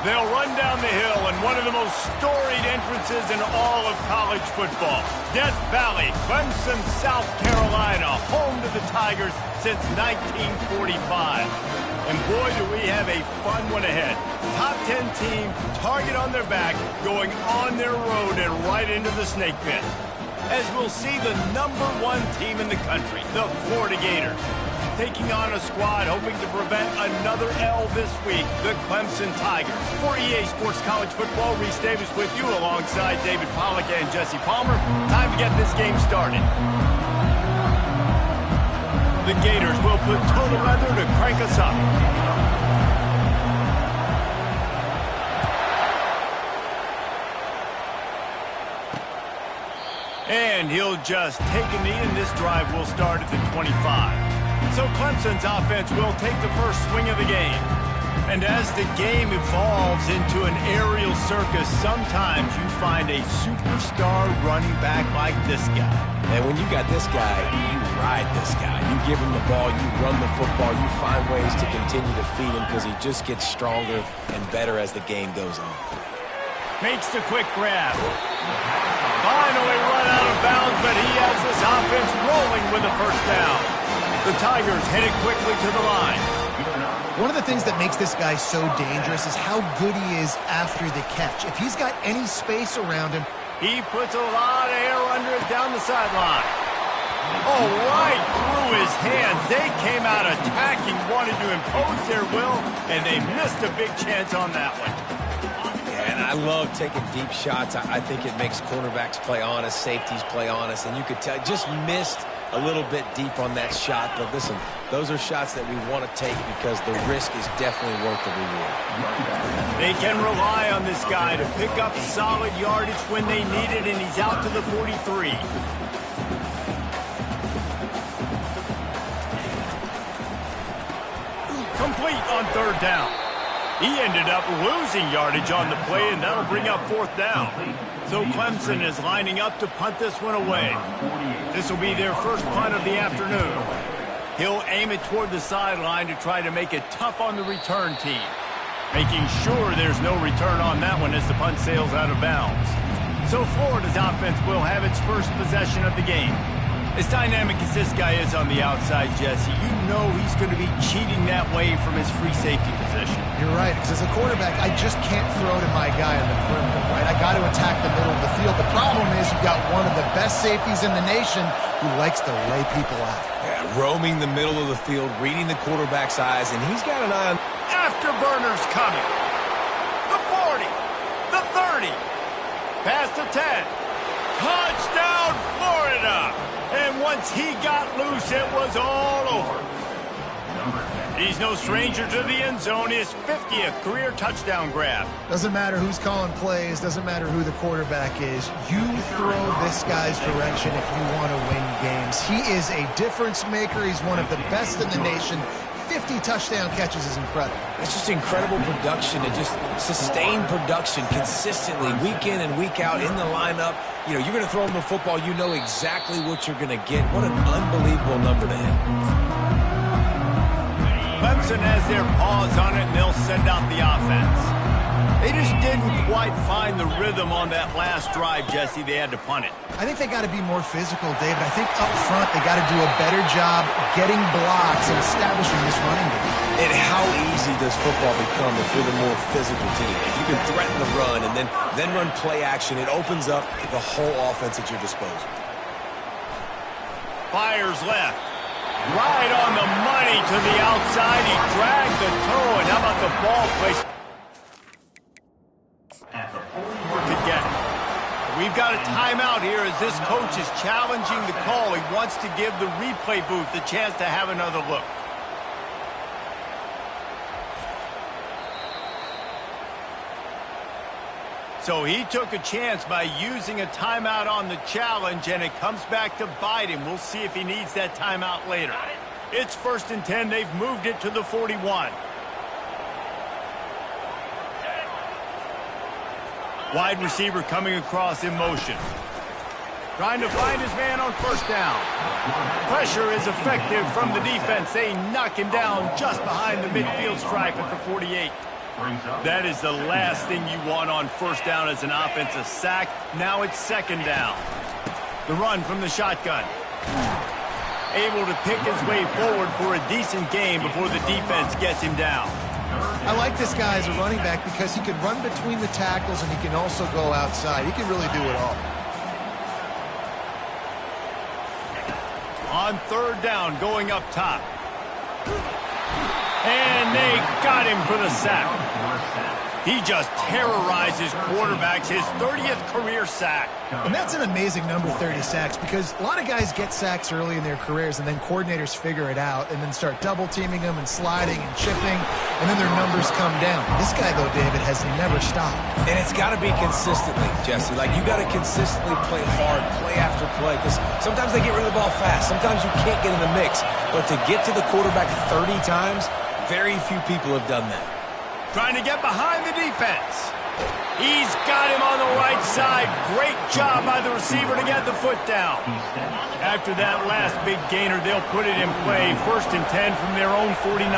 They'll run down the hill in one of the most storied entrances in all of college football. Death Valley, Clemson, South Carolina, home to the Tigers since 1945. And boy, do we have a fun one ahead. Top 10 team, target on their back, going on their road and right into the snake pit. As we'll see the #1 team in the country, the Florida Gators, taking on a squad hoping to prevent another L this week, the Clemson Tigers. For EA Sports College Football, Reese Davis with you alongside David Pollack and Jesse Palmer. Time to get this game started. The Gators will put total leather to crank us up. And he'll just take a knee, and this drive will start at the 25. So Clemson's offense will take the first swing of the game. And as the game evolves into an aerial circus, sometimes you find a superstar running back like this guy. And when you got this guy, you ride this guy. You give him the ball, you run the football, you find ways to continue to feed him because he just gets stronger and better as the game goes on. Makes the quick grab. Finally run out of bounds, but he has this offense rolling with a first down. The Tigers headed quickly to the line. One of the things that makes this guy so dangerous is how good he is after the catch. If he's got any space around him, he puts a lot of air under it down the sideline. Oh, right through his hands. They came out attacking, wanted to impose their will, and they missed a big chance on that one. And I love taking deep shots. I think it makes cornerbacks play honest, safeties play honest, and you could tell just missed a little bit deep on that shot. But listen, those are shots that we want to take because the risk is definitely worth the reward. They can rely on this guy to pick up solid yardage when they need it, and he's out to the 43. Complete on third down. He ended up losing yardage on the play, and that'll bring up fourth down. So Clemson is lining up to punt this one away. This will be their first punt of the afternoon. He'll aim it toward the sideline to try to make it tough on the return team, making sure there's no return on that one as the punt sails out of bounds. So Florida's offense will have its first possession of the game. As dynamic as this guy is on the outside, Jesse, you know he's going to be cheating that way from his free safety position. You're right, because as a quarterback, I just can't throw to my guy on the perimeter, right? I got to attack the middle of the field. The problem is you've got one of the best safeties in the nation who likes to lay people out. Yeah, roaming the middle of the field, reading the quarterback's eyes, and he's got an eye on... Afterburners coming. The 40. The 30. Past the 10. Touchdown, Florida! And once he got loose, it was all over. He's no stranger to the end zone. His 50th career touchdown grab. Doesn't matter who's calling plays. Doesn't matter who the quarterback is. You throw this guy's direction if you want to win games. He is a difference maker. He's one of the best in the nation. 50 touchdown catches is incredible. It's just incredible production and just sustained production consistently week in and week out in the lineup. You know, you're going to throw him the football, you know exactly what you're going to get. What an unbelievable number to hit. Clemson has their paws on it, and they'll send out the offense. They just didn't quite find the rhythm on that last drive, Jesse. They had to punt it. I think they got to be more physical, David. I think up front they got to do a better job getting blocks and establishing this running game. And how easy does football become if you're the more physical team? If you can threaten the run and then run play action, it opens up the whole offense at your disposal. Fires left. Right on the money to the outside. He dragged the toe, and how about the ball placement? To get it. We've got a timeout here as this coach is challenging the call. He wants to give the replay booth the chance to have another look. So he took a chance by using a timeout on the challenge, and it comes back to bite him. We'll see if he needs that timeout later. It's 1st and 10. They've moved it to the 41. Wide receiver coming across in motion. Trying to find his man on first down. Pressure is effective from the defense. They knock him down just behind the midfield stripe at the 48. That is the last thing you want on first down as an offensive sack. Now it's second down. The run from the shotgun. Able to pick his way forward for a decent gain before the defense gets him down. I like this guy as a running back because he can run between the tackles and he can also go outside. He can really do it all. On third down, going up top. And they got him for the sack. He just terrorizes quarterbacks, his 30th career sack. And that's an amazing number, 30 sacks, because a lot of guys get sacks early in their careers, and then coordinators figure it out and then start double-teaming them and sliding and chipping, and then their numbers come down. This guy, though, David, has never stopped. And it's got to be consistently, Jesse. Like, you got to consistently play hard, play after play, because sometimes they get rid of the ball fast. Sometimes you can't get in the mix. But to get to the quarterback 30 times, very few people have done that. Trying to get behind the defense. He's got him on the right side. Great job by the receiver to get the foot down. After that last big gainer, they'll put it in play. 1st and 10 from their own 49.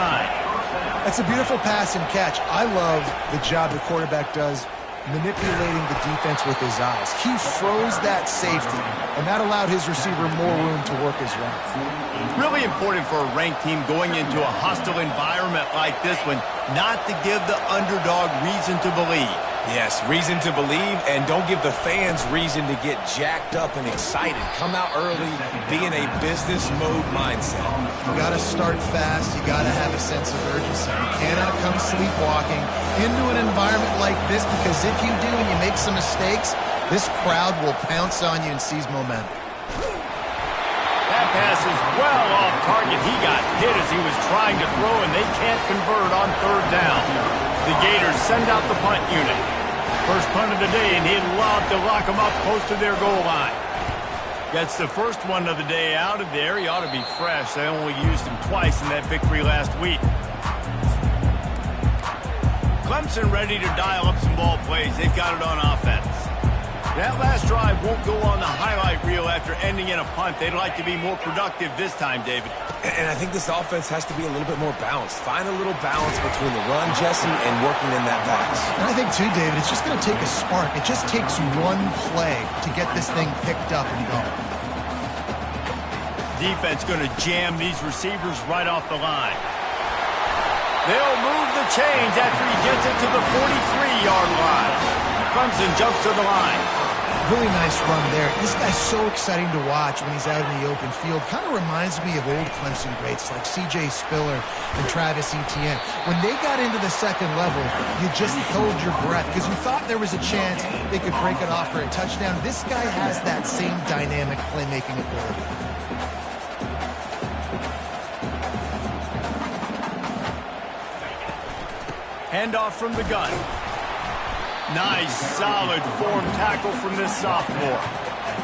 That's a beautiful pass and catch. I love the job the quarterback does manipulating the defense with his eyes. He froze that safety, and that allowed his receiver more room to work his route. Really important for a ranked team going into a hostile environment like this one, not to give the underdog reason to believe. Yes, reason to believe, and don't give the fans reason to get jacked up and excited. Come out early, be in a business mode mindset. You got to start fast. You got to have a sense of urgency. You cannot come sleepwalking into an environment like this, because if you do and you make some mistakes, this crowd will pounce on you and seize momentum. That pass is well off target. He got hit as he was trying to throw, and they can't convert on third down. The Gators send out the punt unit. First punt of the day, and he'd love to lock them up close to their goal line. Gets the first one of the day out of there. He ought to be fresh. They only used him twice in that victory last week. Clemson ready to dial up some ball plays. They've got it on offense. That last drive won't go on the highlight reel after ending in a punt. They'd like to be more productive this time, David. And I think this offense has to be a little bit more balanced. Find a little balance between the run, Jesse, and working in that pass. And I think, too, David, it's just going to take a spark. It just takes one play to get this thing picked up and going. Defense going to jam these receivers right off the line. They'll move the chains after he gets it to the 43-yard line. Clemson jumps to the line. Really nice run there. This guy's so exciting to watch when he's out in the open field. Kind of reminds me of old Clemson greats like C.J. Spiller and Travis Etienne. When they got into the second level, you just held your breath because you thought there was a chance they could break it off for a touchdown. This guy has that same dynamic playmaking ability. Handoff from the gun. Nice, solid form tackle from this sophomore.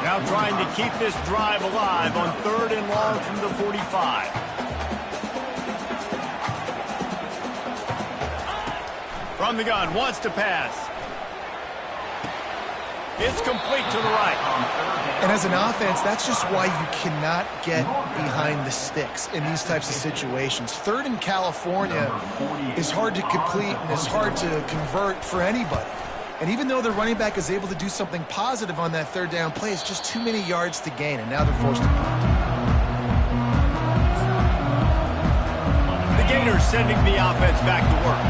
Now trying to keep this drive alive on 3rd and long from the 45. From the gun, wants to pass. It's complete to the right. And as an offense, that's just why you cannot get behind the sticks in these types of situations. 3rd in California is hard to complete and is hard to convert for anybody. And even though the running back is able to do something positive on that 3rd down play, it's just too many yards to gain, and now they're forced to punt. The Gators sending the offense back to work.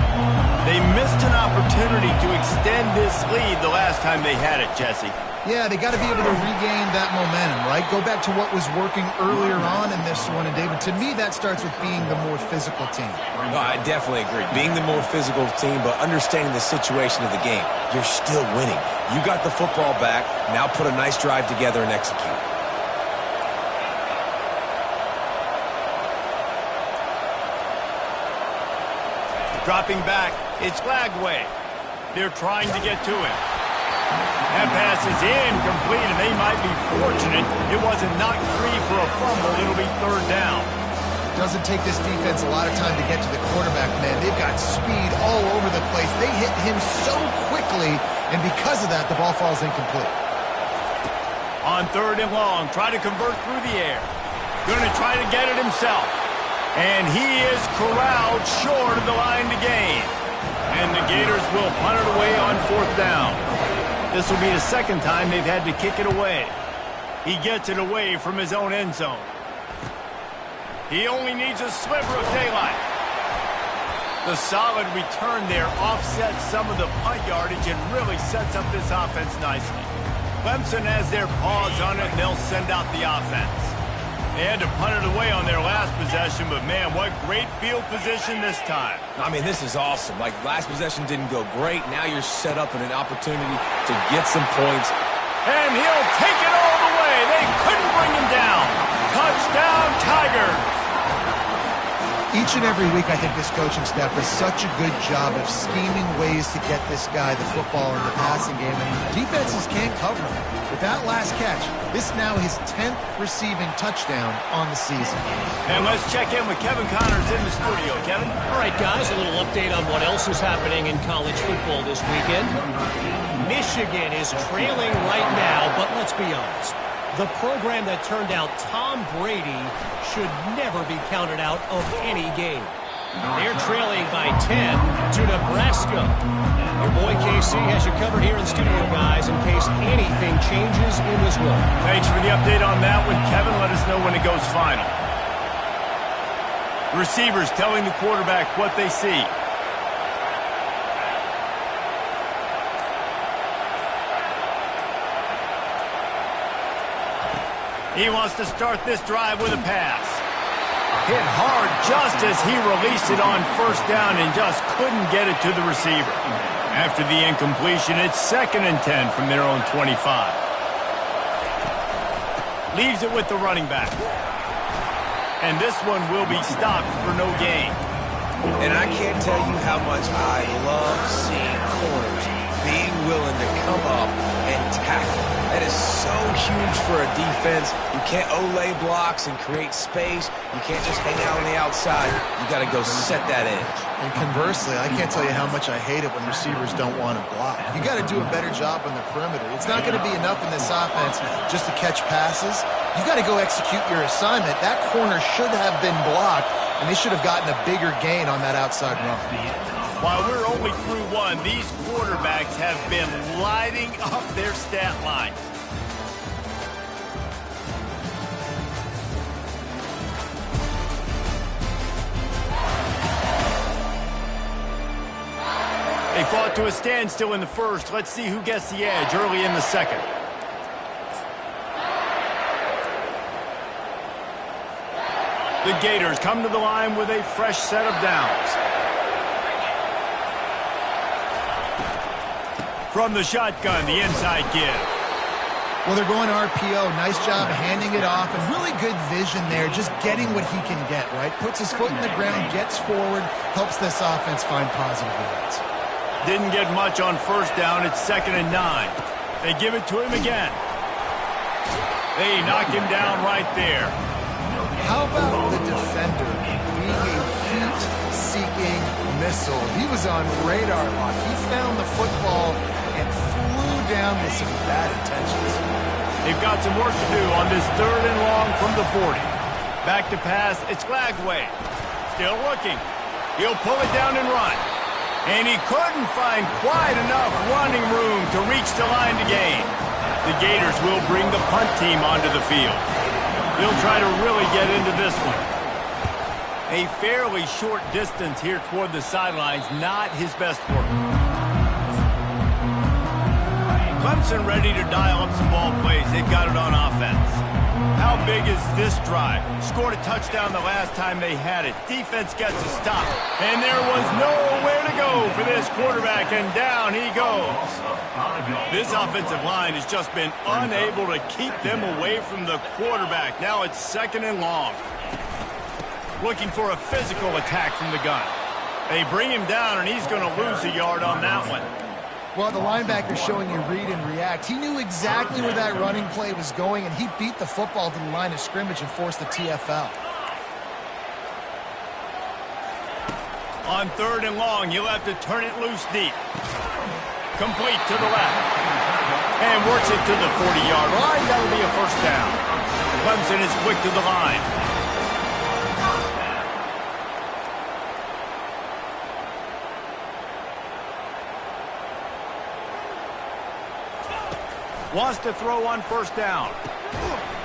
They missed an opportunity to extend this lead the last time they had it, Jesse. Yeah, they got to be able to regain that momentum, right? Go back to what was working earlier on in this one. And, David, to me, that starts with being the more physical team. Oh, I definitely agree. Being the more physical team, but understanding the situation of the game. You're still winning. You got the football back. Now put a nice drive together and execute. Dropping back, it's Lagway. They're trying to get to him. That pass is incomplete, and they might be fortunate it wasn't knocked free for a fumble. It'll be 3rd down. Doesn't take this defense a lot of time to get to the quarterback, man. They've got speed all over the place. They hit him so quickly, and because of that, the ball falls incomplete. On 3rd and long, try to convert through the air. Going to try to get it himself. And he is corralled short of the line to gain. And the Gators will punt it away on 4th down. This will be the second time they've had to kick it away. He gets it away from his own end zone. He only needs a sliver of daylight. The solid return there offsets some of the punt yardage and really sets up this offense nicely. Clemson has their paws on it, and they'll send out the offense. They had to punt it away on their last possession, but, man, what great field position this time. I mean, this is awesome. Like, last possession didn't go great. Now you're set up in an opportunity to get some points. And he'll take it all the way. They couldn't bring him down. Touchdown, Tigers. Each and every week, I think this coaching staff does such a good job of scheming ways to get this guy the football in the passing game, and defenses can't cover him. With that last catch, this is now his 10th receiving touchdown on the season. And let's check in with Kevin Connors in the studio. Kevin? All right, guys, a little update on what else is happening in college football this weekend. Michigan is trailing right now, but let's be honest. The program that turned out Tom Brady should never be counted out of any game. They're trailing by 10 to Nebraska. Your boy KC has you covered here in studio, guys, in case anything changes in this one. Thanks for the update on that one, Kevin. Let us know when it goes final. Receivers telling the quarterback what they see. He wants to start this drive with a pass. Hit hard just as he released it on 1st down and just couldn't get it to the receiver. After the incompletion, it's 2nd and 10 from their own 25. Leaves it with the running back. And this one will be stopped for no gain. And I can't tell you how much I love seeing corners being willing to come up and tackle. That is so huge for a defense. You can't olay blocks and create space. You can't just hang out on the outside. You got to go set that edge. And conversely, I can't tell you how much I hate it when receivers don't want to block. You got to do a better job on the perimeter. It's not going to be enough in this offense just to catch passes. You got to go execute your assignment. That corner should have been blocked, and they should have gotten a bigger gain on that outside run. While we're only through one, these quarterbacks have been lighting up their stat line. They fought to a standstill in the first. Let's see who gets the edge early in the second. The Gators come to the line with a fresh set of downs. From the shotgun, the inside give. Well, they're going RPO. Nice job handing it off, and really good vision there, just getting what he can get, right? Puts his foot in the ground, gets forward, helps this offense find positive yards. Didn't get much on 1st down. It's 2nd and 9. They give it to him again. They knock him down right there. How about the defender being a heat-seeking missile? He was on radar lock. He found the football and flew down with some bad intentions. They've got some work to do on this 3rd and long from the 40. Back to pass. It's Lagway. Still looking. He'll pull it down and run. And he couldn't find quite enough running room to reach the line to gain. The Gators will bring the punt team onto the field. He'll try to really get into this one. A fairly short distance here toward the sidelines, not his best work. Clemson ready to dial up some ball plays. They've got it on offense. How big is this drive? Scored a touchdown the last time they had it. Defense gets a stop. And there was nowhere to go for this quarterback, and down he goes. This offensive line has just been unable to keep them away from the quarterback. Now it's 2nd and long. Looking for a physical attack from the gun. They bring him down, and he's going to lose a yard on that one. Well, the linebacker's showing you read and react. He knew exactly where that running play was going, and he beat the football to the line of scrimmage and forced the TFL. On 3rd and long, you'll have to turn it loose deep. Complete to the left. And works it to the 40-yard line. That'll be a 1st down. Clemson is quick to the line. Wants to throw on first down.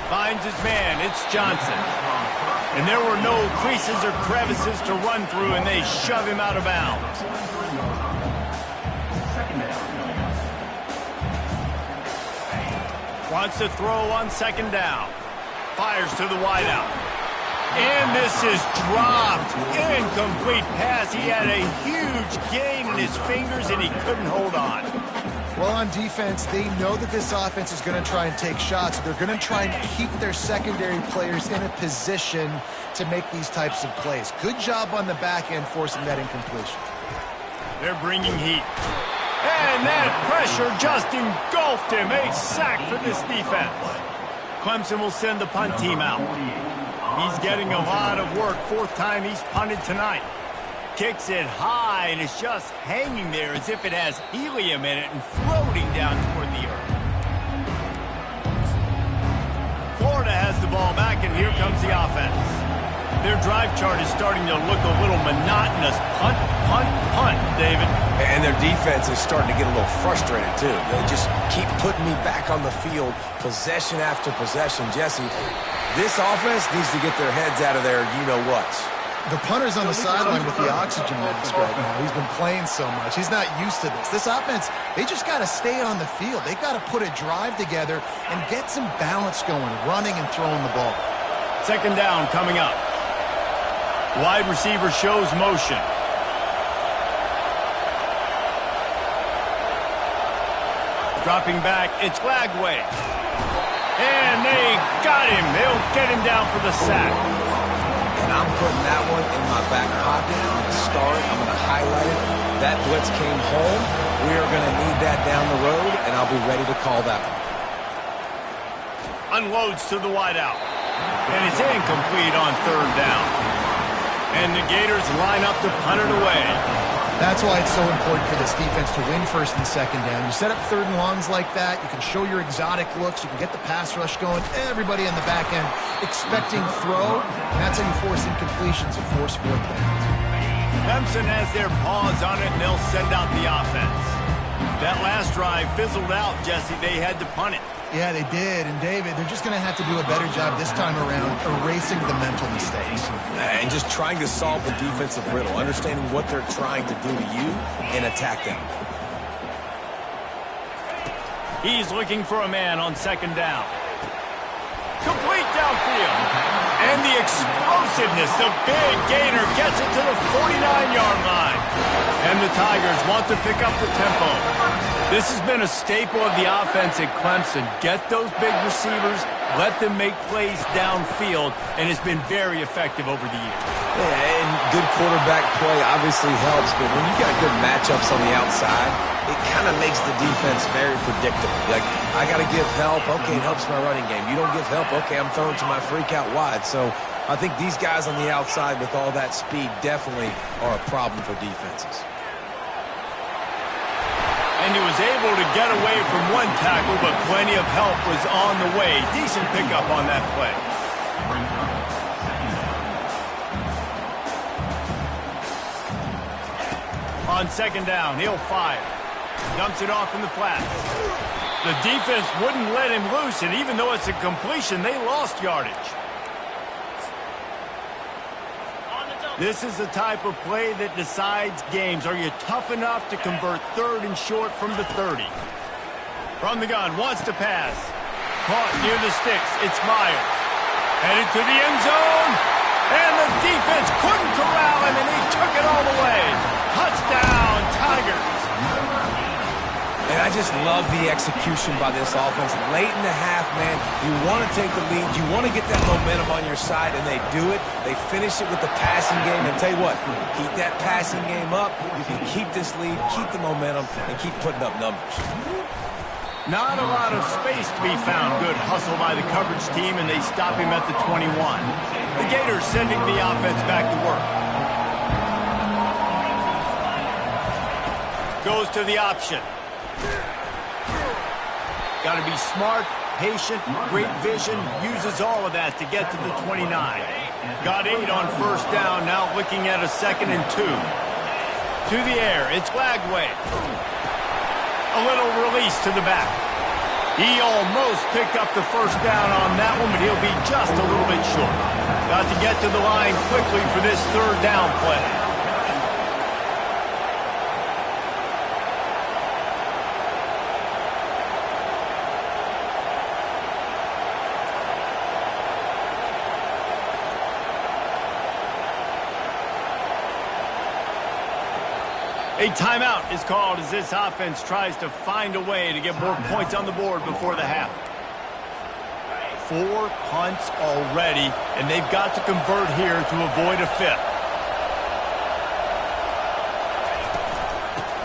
Finds his man. It's Johnson. And there were no creases or crevices to run through, and they shove him out of bounds. Wants to throw on second down. Fires to the wideout. And this is dropped. Incomplete pass. He had a huge gain in his fingers, and he couldn't hold on. Well, on defense, they know that this offense is going to try and take shots. They're going to try and keep their secondary players in a position to make these types of plays. Good job on the back end forcing that incompletion. They're bringing heat. And that pressure just engulfed him. A sack for this defense. Clemson will send the punt team out. He's getting a lot of work. Fourth time he's punted tonight. Kicks it high, and it's just hanging there as if it has helium in it and floating down toward the earth. Florida has the ball back, and here comes the offense. Their drive chart is starting to look a little monotonous. Punt, punt, punt, David. And their defense is starting to get a little frustrated, too. They just keep putting me back on the field, possession after possession. Jesse, this offense needs to get their heads out of their you-know-whats. The punter's on the sideline with the oxygen mask right now. He's been playing so much. He's not used to this. This offense, they just got to stay on the field. They got to put a drive together and get some balance going, running and throwing the ball. Second down coming up. Wide receiver shows motion. Dropping back, it's Lagway. And they got him. They'll get him down for the sack. And I'm putting that one in my back pocket. I'm going to start it. I'm going to highlight it. That blitz came home. We are going to need that down the road, and I'll be ready to call that one. Unloads to the wideout. And it's incomplete on third down. And the Gators line up to punt it away. That's why it's so important for this defense to win first and second down. You set up third and longs like that. You can show your exotic looks. You can get the pass rush going. Everybody on the back end expecting throw. And that's how you force incompletions and force fourth downs. Clemson has their paws on it, and they'll send out the offense. That last drive fizzled out, Jesse. They had to punt it. Yeah, they did. And, David, they're just going to have to do a better job this time around erasing the mental mistakes. And just trying to solve the defensive riddle, understanding what they're trying to do to you and attack them. He's looking for a man on second down. Complete downfield. And the explosiveness, the big gainer gets it to the 49-yard line. And the Tigers want to pick up the tempo. This has been a staple of the offense at Clemson. Get those big receivers, let them make plays downfield, and it's been very effective over the years. Yeah, and good quarterback play obviously helps, but when you got good matchups on the outside, it kind of makes the defense very predictable. Like, I got to give help. Okay, it helps my running game. You don't give help. Okay, I'm throwing to my freak out wide. So I think these guys on the outside with all that speed definitely are a problem for defenses. And he was able to get away from one tackle, but plenty of help was on the way. Decent pickup on that play. On second down, he'll fire. Dumps it off in the flats. The defense wouldn't let him loose, and even though it's a completion, they lost yardage. This is the type of play that decides games. Are you tough enough to convert third and short from the 30? From the gun, wants to pass. Caught near the sticks. It's Myers. Headed to the end zone. And the defense couldn't corral him, and he took it all the way. Touchdown, Tigers. And I just love the execution by this offense. Late in the half, man, you want to take the lead. You want to get that momentum on your side, and they do it. They finish it with the passing game. And tell you what, keep that passing game up. You can keep this lead, keep the momentum, and keep putting up numbers. Not a lot of space to be found. Good hustle by the coverage team, and they stop him at the 21. The Gators sending the offense back to work. Goes to the option. Got to be smart, patient, great vision, uses all of that to get to the 29. Got 8 on first down, now looking at a 2nd and 2. To the air, it's Lagway. A little release to the back. He almost picked up the first down on that one, but he'll be just a little bit short. Got to get to the line quickly for this third down play. A timeout is called as this offense tries to find a way to get more points on the board before the half. 4 punts already, and they've got to convert here to avoid a fifth.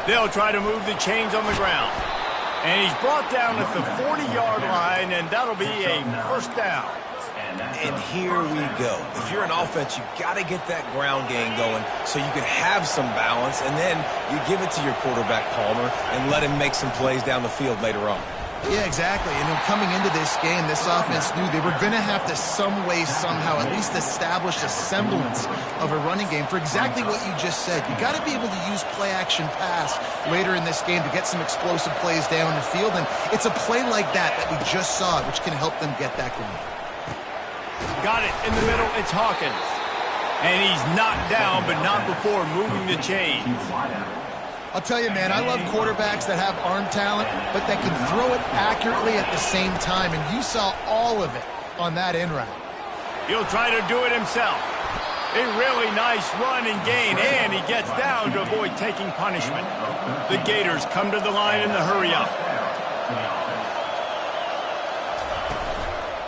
They'll try to move the chains on the ground. And he's brought down at the 40-yard line, and that'll be a first down. And here we go. If you're an offense, you've got to get that ground game going so you can have some balance, and then you give it to your quarterback, Palmer, and let him make some plays down the field later on. Yeah, exactly. And then coming into this game, this offense knew they were going to have to some way, somehow, at least establish a semblance of a running game for exactly what you just said. You got to be able to use play-action pass later in this game to get some explosive plays down the field, and it's a play like that we just saw, which can help them get that going. Got it in the middle. It's Hawkins. And he's knocked down, but not before moving the chains. I'll tell you, man, I love quarterbacks that have arm talent, but that can throw it accurately at the same time. And you saw all of it on that in route. He'll try to do it himself. A really nice run and gain, and he gets down to avoid taking punishment. The Gators come to the line in the hurry-up.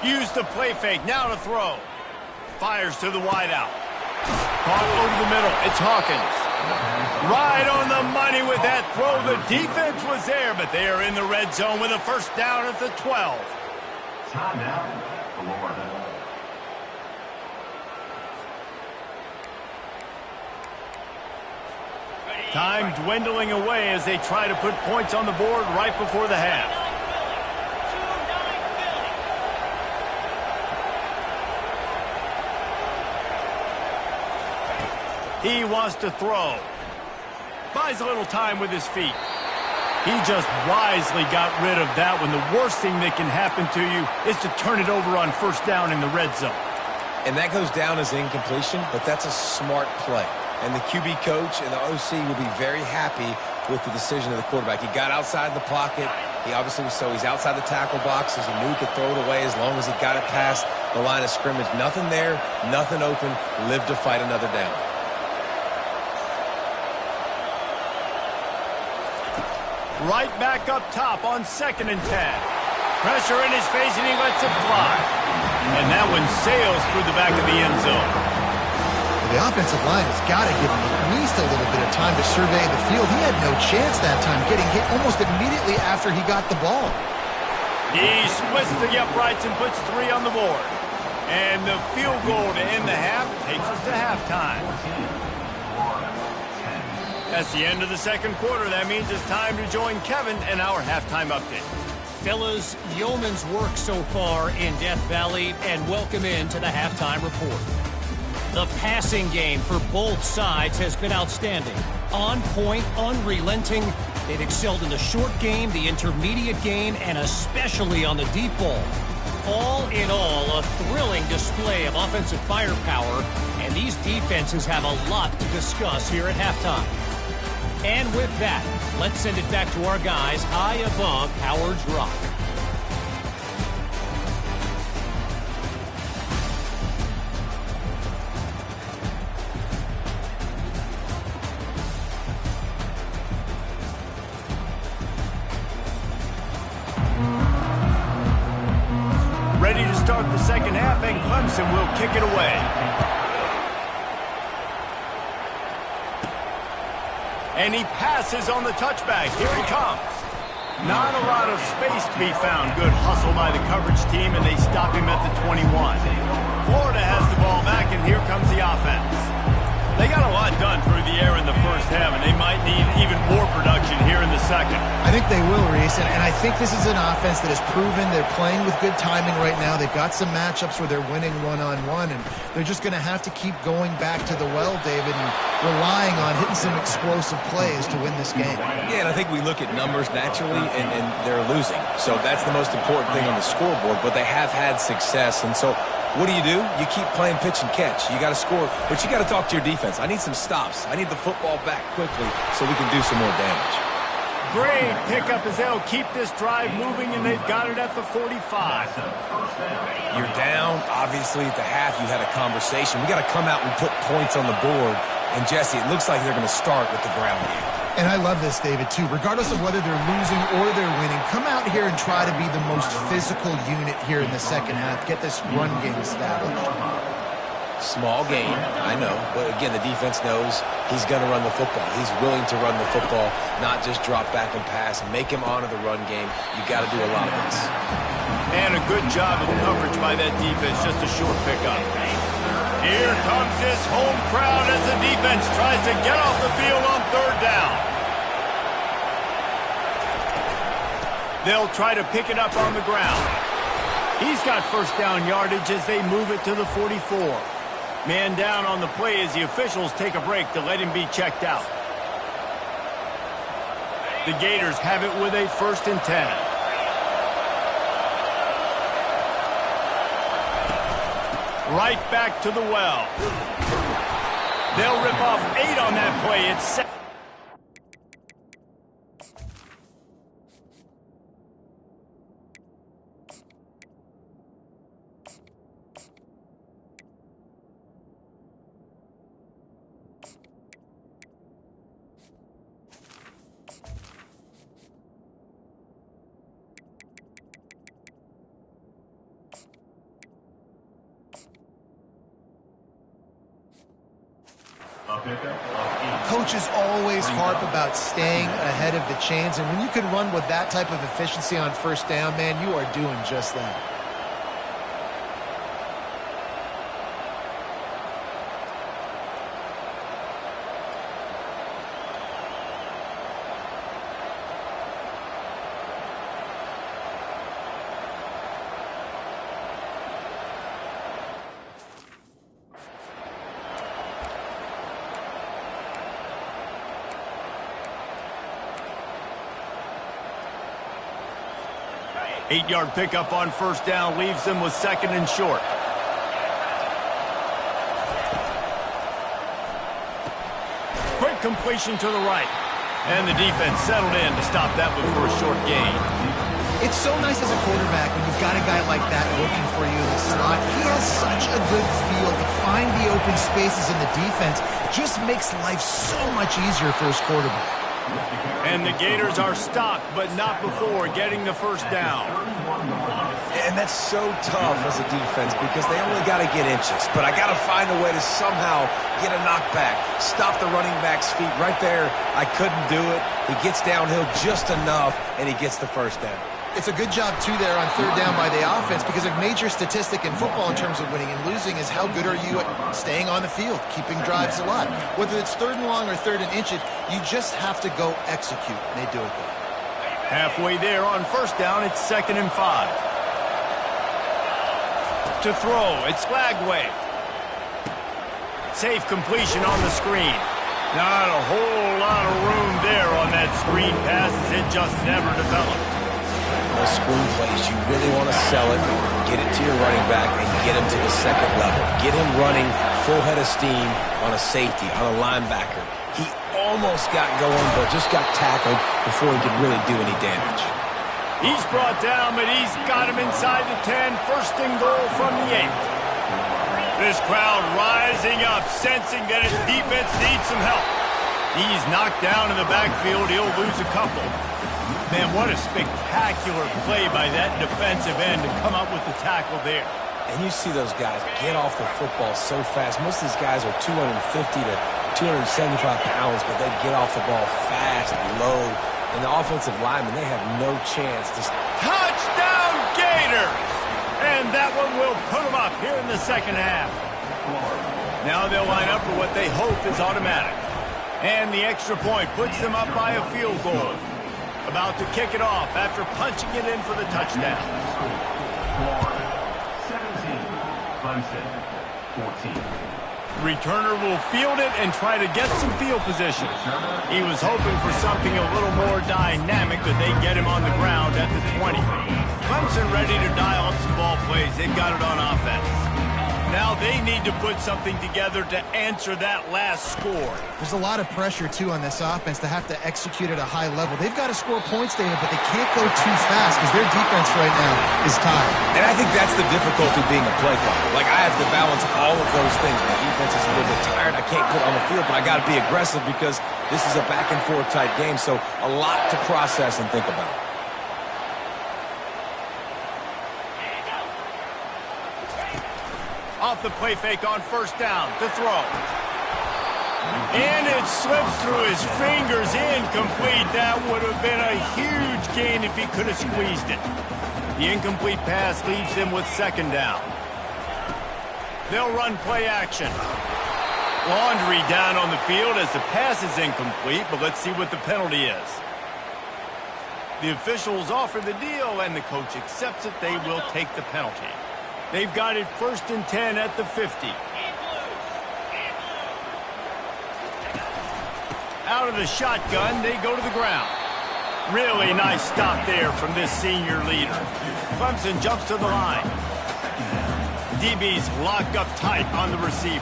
Use the play fake, now to throw. Fires to the wideout. Caught over the middle, it's Hawkins. Right on the money with that throw. The defense was there, but they are in the red zone with a first down at the 12. Time dwindling away as they try to put points on the board right before the half. He wants to throw. Buys a little time with his feet. He just wisely got rid of that one. The worst thing that can happen to you is to turn it over on first down in the red zone. And that goes down as incompletion, but that's a smart play. And the QB coach and the OC will be very happy with the decision of the quarterback. He got outside the pocket. He obviously was he's outside the tackle boxes. He knew he could throw it away as long as he got it past the line of scrimmage. Nothing there, nothing open. Live to fight another down. Right back up top on 2nd and 10. Pressure in his face, and he lets it fly. And that one sails through the back of the end zone. The offensive line has got to give him at least a little bit of time to survey the field. He had no chance that time, getting hit almost immediately after he got the ball. He splits the uprights and puts 3 on the board. And the field goal to end the half takes us to halftime. That's the end of the second quarter. That means it's time to join Kevin in our halftime update. Fellas, yeoman's work so far in Death Valley, and welcome into the halftime report. The passing game for both sides has been outstanding. On point, unrelenting. They've excelled in the short game, the intermediate game, and especially on the deep ball. All in all, a thrilling display of offensive firepower, and these defenses have a lot to discuss here at halftime. And with that, let's send it back to our guys high above Howard's Rock. Ready to start the second half, and Clemson will kick it away. And he passes on the touchback. Here he comes. Not a lot of space to be found. Good hustle by the coverage team, and they stop him at the 21. Florida has the ball back, and here comes the offense. They got to got done through the air in the first half, and they might need even more production here in the second. I think they will, Reese, and I think this is an offense that has proven they're playing with good timing right now. They've got some matchups where they're winning one-on-one, and they're just going to have to keep going back to the well, David, and relying on hitting some explosive plays to win this game. Yeah, and I think we look at numbers naturally, and they're losing. So that's the most important thing on the scoreboard, but they have had success, and so what do? You keep playing pitch and catch. You got to score, but you got to talk to your defense. I need some stops. I need the football back quickly so we can do some more damage. Great pickup as they'll keep this drive moving, and they've got it at the 45. You're down. Obviously, at the half, you had a conversation. We got to come out and put points on the board. And, Jesse, it looks like they're going to start with the ground game. And I love this, David, too. Regardless of whether they're losing or they're winning, come out here and try to be the most physical unit here in the second half. Get this run game established. Small gain, I know. But, again, the defense knows he's going to run the football. He's willing to run the football, not just drop back and pass. Make him honor the run game. You got to do a lot of this. And a good job of coverage by that defense. Just a short pickup. Here comes this home crowd as the defense tries to get off the field on third down. They'll try to pick it up on the ground. He's got first down yardage as they move it to the 44. Man down on the play as the officials take a break to let him be checked out. The Gators have it with a 1st and 10. Right back to the well. They'll rip off 8 on that play. It's 7. Coaches always harp about staying ahead of the chains, and when you can run with that type of efficiency on first down, man, you are doing just that. Eight-yard pickup on first down leaves them with 2nd and short. Quick completion to the right. And the defense settled in to stop that one for a short gain. It's so nice as a quarterback when you've got a guy like that working for you in the slot. He has such a good feel to find the open spaces in the defense. Just makes life so much easier for his quarterback. And the Gators are stopped, but not before getting the first down. And that's so tough as a defense because they only got to get inches. But I got to find a way to somehow get a knockback, stop the running back's feet right there. I couldn't do it. He gets downhill just enough, and he gets the first down. It's a good job, too, there on third down by the offense because a major statistic in football in terms of winning and losing is how good are you at staying on the field, keeping drives alive. Whether it's 3rd and long or 3rd and inches, you just have to go execute. And they do it there. Halfway there on first down, it's 2nd and 5. To throw, it's Lagway. Safe completion on the screen. Not a whole lot of room there on that screen pass as it just never developed. Those screen plays, you really want to sell it, get it to your running back, and get him to the 2nd level. Get him running full head of steam on a safety, on a linebacker. He almost got going, but just got tackled before he could really do any damage. He's brought down, but he's got him inside the 10. 1st and goal from the 8. This crowd rising up, sensing that his defense needs some help. He's knocked down in the backfield. He'll lose a couple. Man, what a spectacular play by that defensive end to come up with the tackle there. And you see those guys get off the football so fast. Most of these guys are 250 to 275 pounds, but they get off the ball fast, low. And the offensive linemen, they have no chance to... Touchdown, Gators! And that one will put them up here in the second half. Now they'll line up for what they hope is automatic. And the extra point puts them up by a field goal. About to kick it off after punching it in for the touchdown. 17, Clemson, 14. Returner will field it and try to get some field position. He was hoping for something a little more dynamic, but they get him on the ground at the 20. Clemson ready to dial up some ball plays. They've got it on offense. Now they need to put something together to answer that last score. There's a lot of pressure, too, on this offense to have to execute at a high level. They've got to score points, David, but they can't go too fast because their defense right now is tired. And I think that's the difficulty being a play caller. Like, I have to balance all of those things. My defense is a little bit tired. I can't get on the field, but I got to be aggressive because this is a back-and-forth type game, so a lot to process and think about. Off the play fake on first down to throw. And it slips through his fingers, incomplete. That would have been a huge gain if he could have squeezed it. The incomplete pass leaves him with second down. They'll run play action. Laundry down on the field as the pass is incomplete, but let's see what the penalty is. The officials offer the deal, and the coach accepts it. They will take the penalty. They've got it 1st and 10 at the 50. Out of the shotgun, they go to the ground. Really nice stop there from this senior leader. Clemson jumps to the line. DB's locked up tight on the receiver.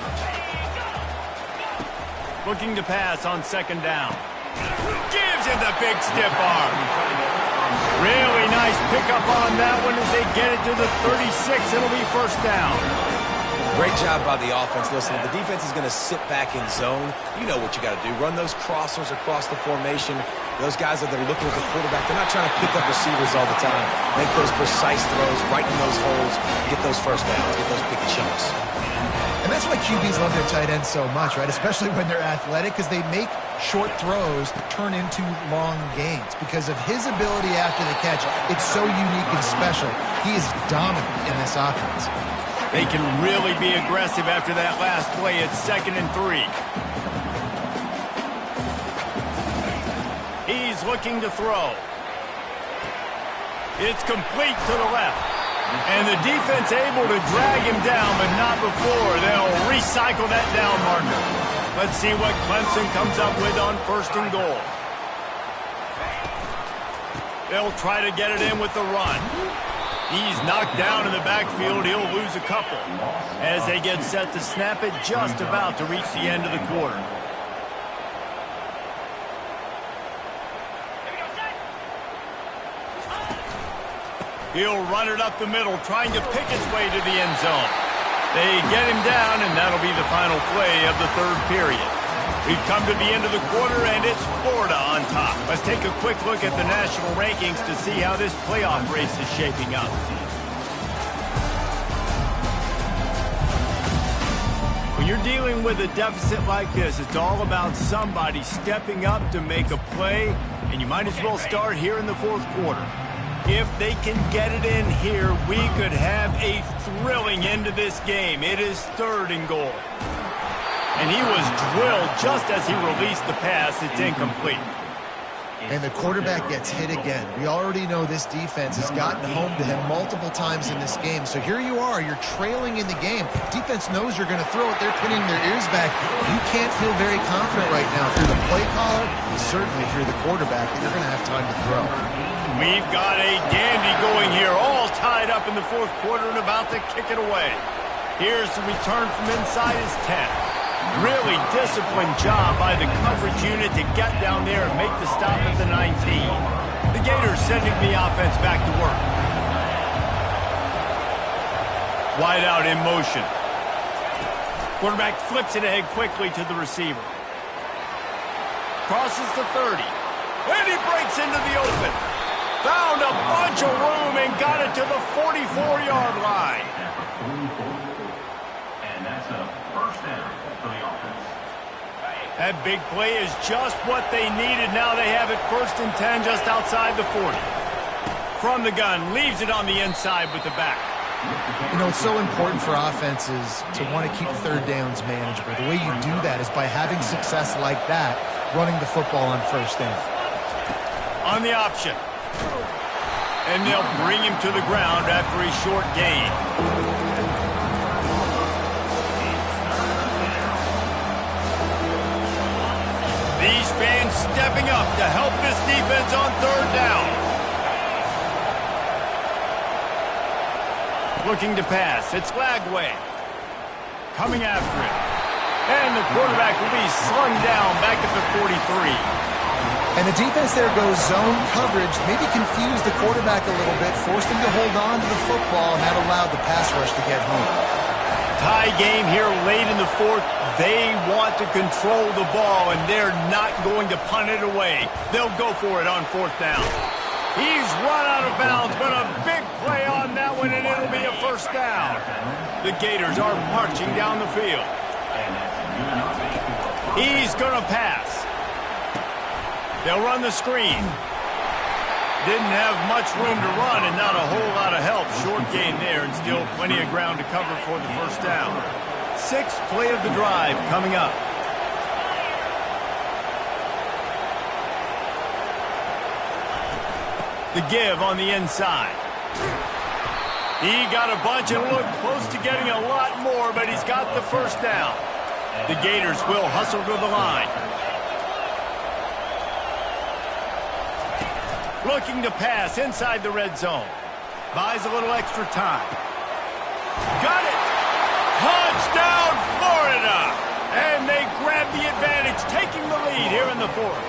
Looking to pass on second down. Gives him the big stiff arm. Really nice pickup on that one as they get it to the 36. It'll be first down. Great job by the offense. Listen, if the defense is going to sit back in zone, you know what you got to do. Run those crossers across the formation. Those guys that are looking at the quarterback, they're not trying to pick up receivers all the time. Make those precise throws, right in those holes, get those first downs, get those big chunks. And that's why QBs love their tight ends so much, right? Especially when they're athletic, because they make short throws turn into long gains. Because of his ability after the catch, it's so unique and special. He is dominant in this offense. They can really be aggressive after that last play. It's 2nd and 3. He's looking to throw. It's complete to the left. And the defense able to drag him down, but not before. They'll recycle that down marker. Let's see what Clemson comes up with on 1st and goal. They'll try to get it in with the run. He's knocked down in the backfield. He'll lose a couple as they get set to snap it just about to reach the end of the quarter. He'll run it up the middle, trying to pick its way to the end zone. They get him down, and that'll be the final play of the 3rd period. We've come to the end of the quarter, and it's Florida on top. Let's take a quick look at the national rankings to see how this playoff race is shaping up. When you're dealing with a deficit like this, it's all about somebody stepping up to make a play, and you might as well start here in the 4th quarter. If they can get it in here, we could have a thrilling end to this game. It is 3rd and goal. And he was drilled just as he released the pass. It's incomplete. And the quarterback gets hit again. We already know this defense has gotten home to him multiple times in this game. So here you are, you're trailing in the game. Defense knows you're going to throw it. They're pinning their ears back. You can't feel very confident right now through the play caller, and certainly through the quarterback, that you're going to have time to throw. We've got a dandy going here, all tied up in the 4th quarter and about to kick it away. Here's the return from inside his 10. Really disciplined job by the coverage unit to get down there and make the stop at the 19. The Gators sending the offense back to work. Wide out in motion. Quarterback flips it ahead quickly to the receiver. Crosses the 30. And he breaks into the open. Found a bunch of room and got it to the 44-yard line. And that's a first down for the offense. That big play is just what they needed. Now they have it 1st and 10 just outside the 40. From the gun, leaves it on the inside with the back. You know, it's so important for offenses to want to keep third downs manageable. The way you do that is by having success like that, running the football on first down. On the option. And they'll bring him to the ground after a short gain. These fans stepping up to help this defense on third down. Looking to pass. It's Lagway. Coming after it. And the quarterback will be slung down back at the 43. And the defense there goes zone coverage, maybe confused the quarterback a little bit, forced him to hold on to the football, and that allowed the pass rush to get home. Tie game here late in the fourth. They want to control the ball, and they're not going to punt it away. They'll go for it on fourth down. He's run out of bounds, but a big play on that one, and it'll be a first down. The Gators are marching down the field. He's going to pass. They'll run the screen. Didn't have much room to run and not a whole lot of help. Short gain there and still plenty of ground to cover for the first down. Sixth play of the drive coming up. The give on the inside. He got a bunch and looked close to getting a lot more, but he's got the first down. The Gators will hustle to the line. Looking to pass inside the red zone. Buys a little extra time. Got it! Touchdown, Florida! And they grab the advantage, taking the lead here in the fourth.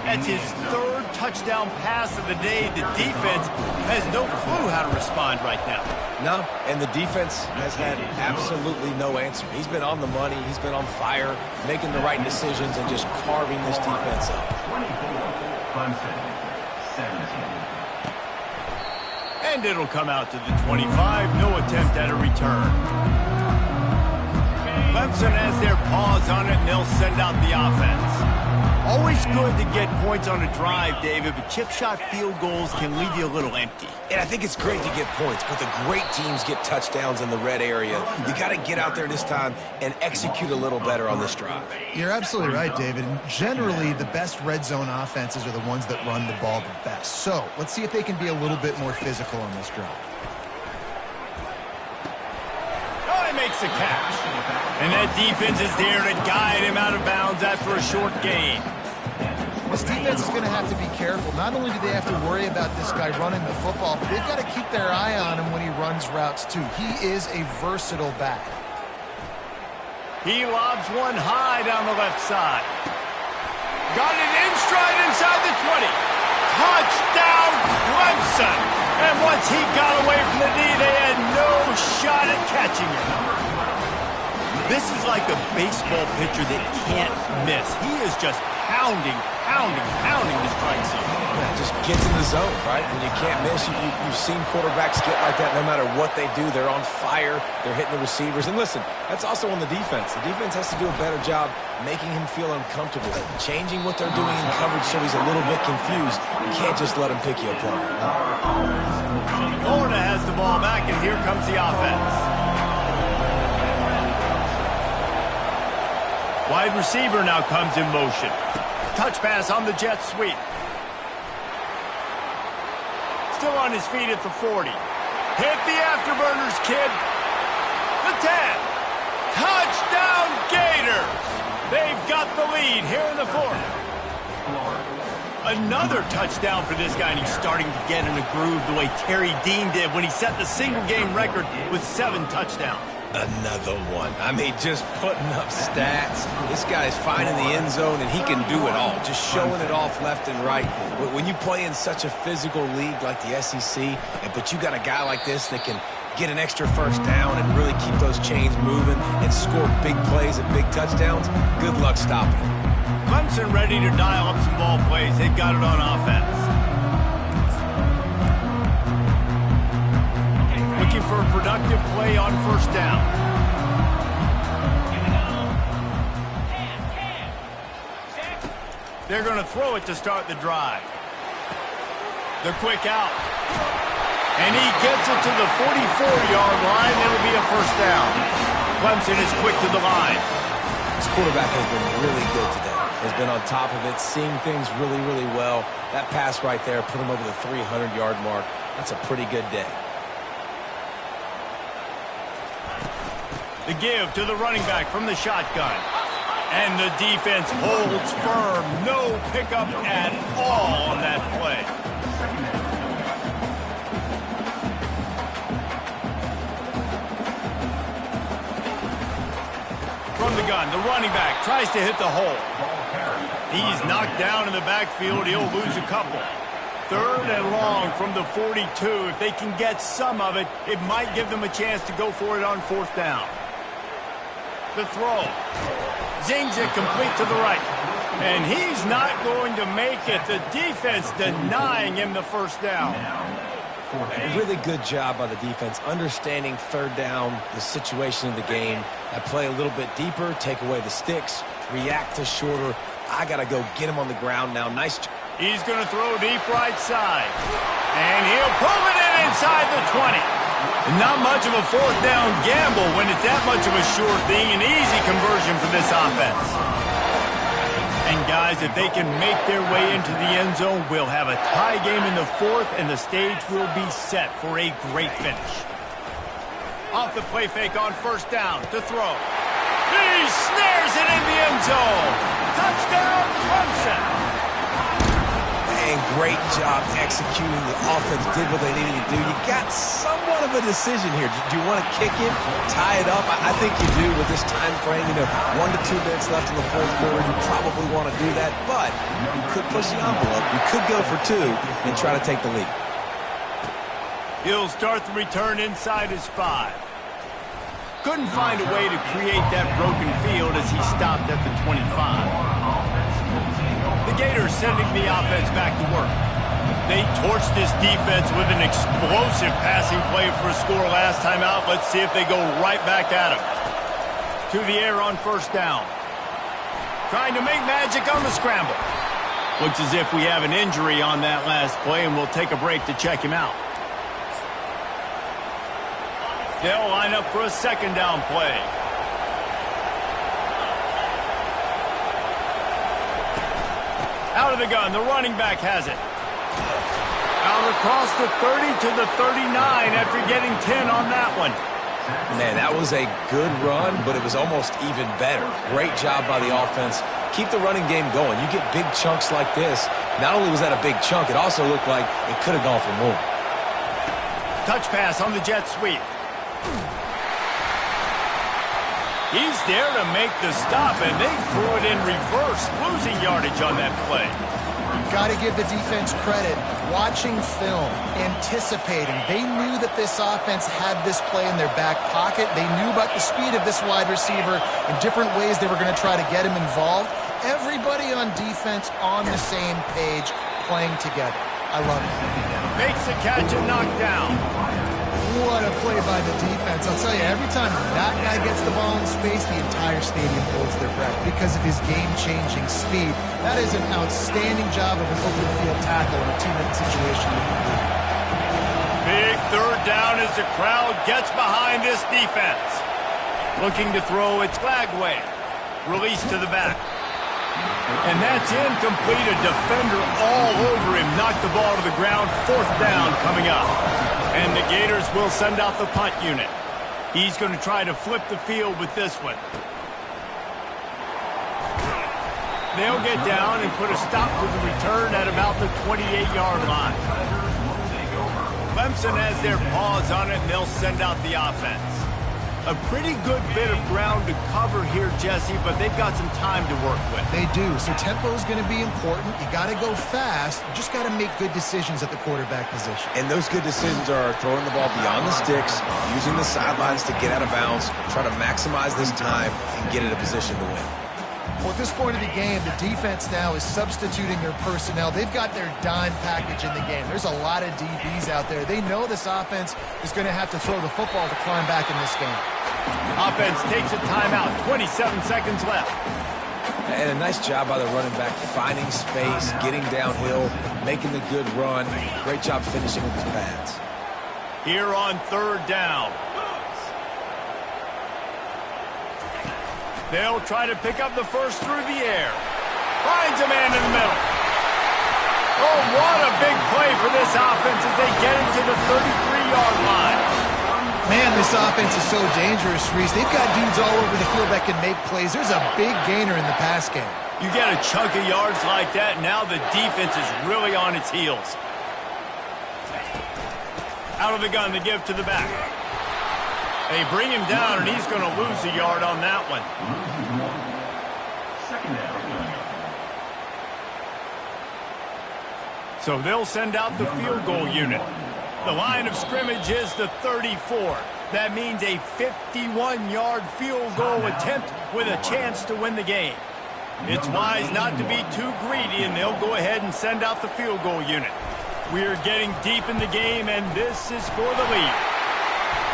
That's his third touchdown pass of the day. The defense has no clue how to respond right now. No, and the defense has had absolutely no answer. He's been on the money. He's been on fire, making the right decisions and just carving this defense up. 24, 17. And it'll come out to the 25. No attempt at a return. Clemson has their paws on it, and they'll send out the offense. Always good to get points on a drive, David, but chip shot field goals can leave you a little empty. And I think it's great to get points, but the great teams get touchdowns in the red area. You got to get out there this time and execute a little better on this drive. You're absolutely right, David. Generally, the best red zone offenses are the ones that run the ball the best. So let's see if they can be a little bit more physical on this drive. Oh, he makes the catch. And that defense is there to guide him out of bounds after a short gain. This defense is going to have to be careful. Not only do they have to worry about this guy running the football, but they've got to keep their eye on him when he runs routes, too. He is a versatile back. He lobs one high down the left side. Got it in stride inside the 20. Touchdown, Clemson! And once he got away from the knee, they had no shot at catching him. This is like a baseball pitcher that can't miss. He is just pounding the strike zone. Yeah, just gets in the zone, right? When you can't miss, you've seen quarterbacks get like that no matter what they do. They're on fire. They're hitting the receivers. And listen, that's also on the defense. The defense has to do a better job making him feel uncomfortable, changing what they're doing in coverage so he's a little bit confused. You can't just let him pick you apart. Florida has the ball back, and here comes the offense. Wide receiver now comes in motion. Touch pass on the jet sweep. Still on his feet at the 40. Hit the afterburners, kid. The 10. Touchdown, Gators. They've got the lead here in the fourth. Another touchdown for this guy, and he's starting to get in a groove the way Terry Dean did when he set the single-game record with 7 touchdowns. Another one. I mean, just putting up stats. This guy's finding the end zone, and he can do it all. Just showing it off left and right. When you play in such a physical league like the SEC, but you got a guy like this that can get an extra first down and really keep those chains moving and score big plays and big touchdowns, good luck stopping him. Clemson ready to dial up some ball plays. They've got it on offense. Looking for a productive play on first down. They're going to throw it to start the drive. The quick out. And he gets it to the 44-yard line. It'll be a first down. Clemson is quick to the line. This quarterback has been really good today. Has been on top of it, seeing things really, really well. That pass right there put him over the 300-yard mark. That's a pretty good day. The give to the running back from the shotgun. And the defense holds firm. No pickup at all on that play. From the gun, the running back tries to hit the hole. He's knocked down in the backfield. He'll lose a couple. 3rd and long from the 42. If they can get some of it, it might give them a chance to go for it on 4th down. The throw. Zings it complete to the right. And he's not going to make it. The defense denying him the first down. A really good job by the defense, understanding 3rd down, the situation of the game. I play a little bit deeper, take away the sticks, react to shorter. I got to go get him on the ground now. Nice. He's going to throw deep right side. And he'll pull it in inside the 20. Not much of a 4th down gamble when it's that much of a sure thing. An easy conversion for this offense. And guys, if they can make their way into the end zone, we'll have a tie game in the 4th, and the stage will be set for a great finish. Off the play fake on 1st down to throw. He snares it in the end zone. Touchdown, Clemson. And great job executing. The offense did what they needed to do. You got somewhat of a decision here. Do you want to kick him, tie it up? I think you do with this time frame. 1 to 2 minutes left in the 4th quarter. You probably want to do that, but you could push the envelope. You could go for 2 and try to take the lead. He'll start the return inside his 5. Couldn't find a way to create that broken field as he stopped at the 25. The Gators sending the offense back to work. They torched this defense with an explosive passing play for a score last time out. Let's see if they go right back at him. To the air on 1st down. Trying to make magic on the scramble. Looks as if we have an injury on that last play, and we'll take a break to check him out. They'll line up for a 2nd down play. Out of the gun, the running back has it. Out across the 30 to the 39 after getting 10 on that one. Man, that was a good run, but it was almost even better. Great job by the offense. Keep the running game going. You get big chunks like this. Not only was that a big chunk, it also looked like it could have gone for more. Touch pass on the jet sweep. He's there to make the stop, and they threw it in reverse, losing yardage on that play. Got to give the defense credit. Watching film, anticipating. They knew that this offense had this play in their back pocket. They knew about the speed of this wide receiver and different ways they were going to try to get him involved. Everybody on defense on the same page, playing together. I love it. Makes the catch and knocked down. What a play by the defense. I'll tell you, every time that guy gets the ball in space, the entire stadium holds their breath because of his game-changing speed. That is an outstanding job of an open field tackle in a 2-minute situation. Big 3rd down as the crowd gets behind this defense. Looking to throw, it's Lagway. Release to the back. And that's incomplete. A defender all over him. Knocked the ball to the ground. 4th down coming up. And the Gators will send out the punt unit. He's going to try to flip the field with this one. They'll get down and put a stop to the return at about the 28-yard line. Clemson has their paws on it, and they'll send out the offense. A pretty good bit of ground to cover here, Jesse, but they've got some time to work with. They do. So tempo is going to be important. You got to go fast. You just got to make good decisions at the quarterback position. And those good decisions are throwing the ball beyond the sticks, using the sidelines to get out of bounds, try to maximize this time and get in a position to win. Well, at this point of the game, the defense now is substituting their personnel. They've got their dime package in the game. There's a lot of DBs out there. They know this offense is going to have to throw the football to climb back in this game. Offense takes a timeout. 27 seconds left. And a nice job by the running back, finding space, getting downhill, making the good run. Great job finishing with his pads. Here on third down. They'll try to pick up the first through the air. Finds a man in the middle. Oh, what a big play for this offense as they get it to the 33-yard line. Man, this offense is so dangerous, Reese. They've got dudes all over the field that can make plays. There's a big gainer in the pass game. You get a chunk of yards like that, now the defense is really on its heels. Out of the gun to give to the back. They bring him down, and he's going to lose a yard on that one. Second down. So they'll send out the field goal unit. The line of scrimmage is the 34. That means a 51-yard field goal attempt with a chance to win the game. It's wise not to be too greedy, and they'll go ahead and send out the field goal unit. We're getting deep in the game, and this is for the lead.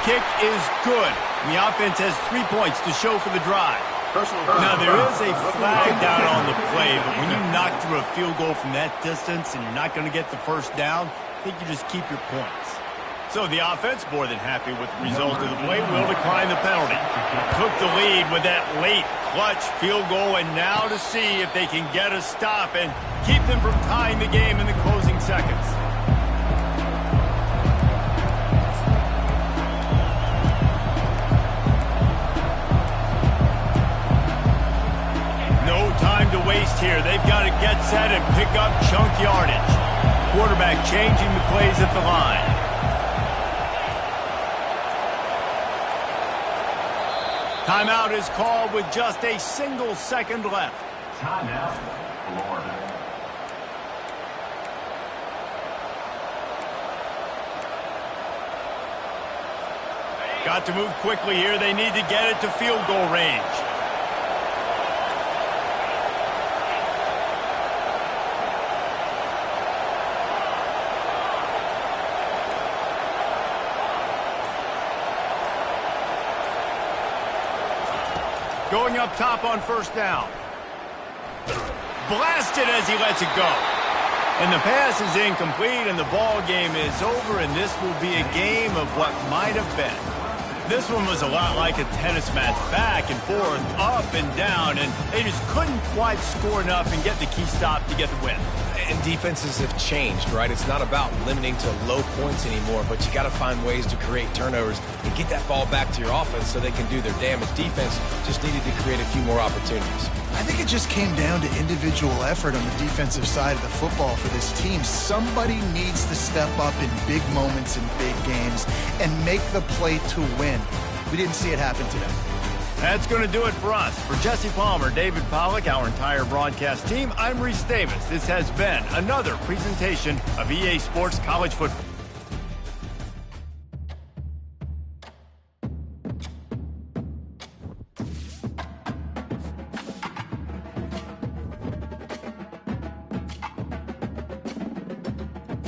Kick is good. The offense has 3 points to show for the drive. Now, there is a flag down on the play, but when you knock through a field goal from that distance and you're not going to get the first down, I think you just keep your points. So the offense, more than happy with the result of the play, will decline the penalty. Took the lead with that late clutch field goal, and now to see if they can get a stop and keep them from tying the game in the closing seconds. No time to waste here. They've got to get set and pick up chunk yardage. Quarterback changing the plays at the line. Timeout is called with just a single second left. Timeout, Florida. Got to move quickly here. They need to get it to field goal range. Going up top on first down. Blasted as he lets it go. And the pass is incomplete, and the ball game is over, and this will be a game of what might have been. This one was a lot like a tennis match, back and forth, up and down, and they just couldn't quite score enough and get the key stop to get the win. And defenses have changed, right? It's not about limiting to low points anymore, but you got to find ways to create turnovers and get that ball back to your offense so they can do their damage. Defense just needed to create a few more opportunities. I think it just came down to individual effort on the defensive side of the football for this team. Somebody needs to step up in big moments in big games and make the play to win. We didn't see it happen today. That's going to do it for us. For Jesse Palmer, David Pollack, our entire broadcast team, I'm Reese Davis. This has been another presentation of EA Sports College Football.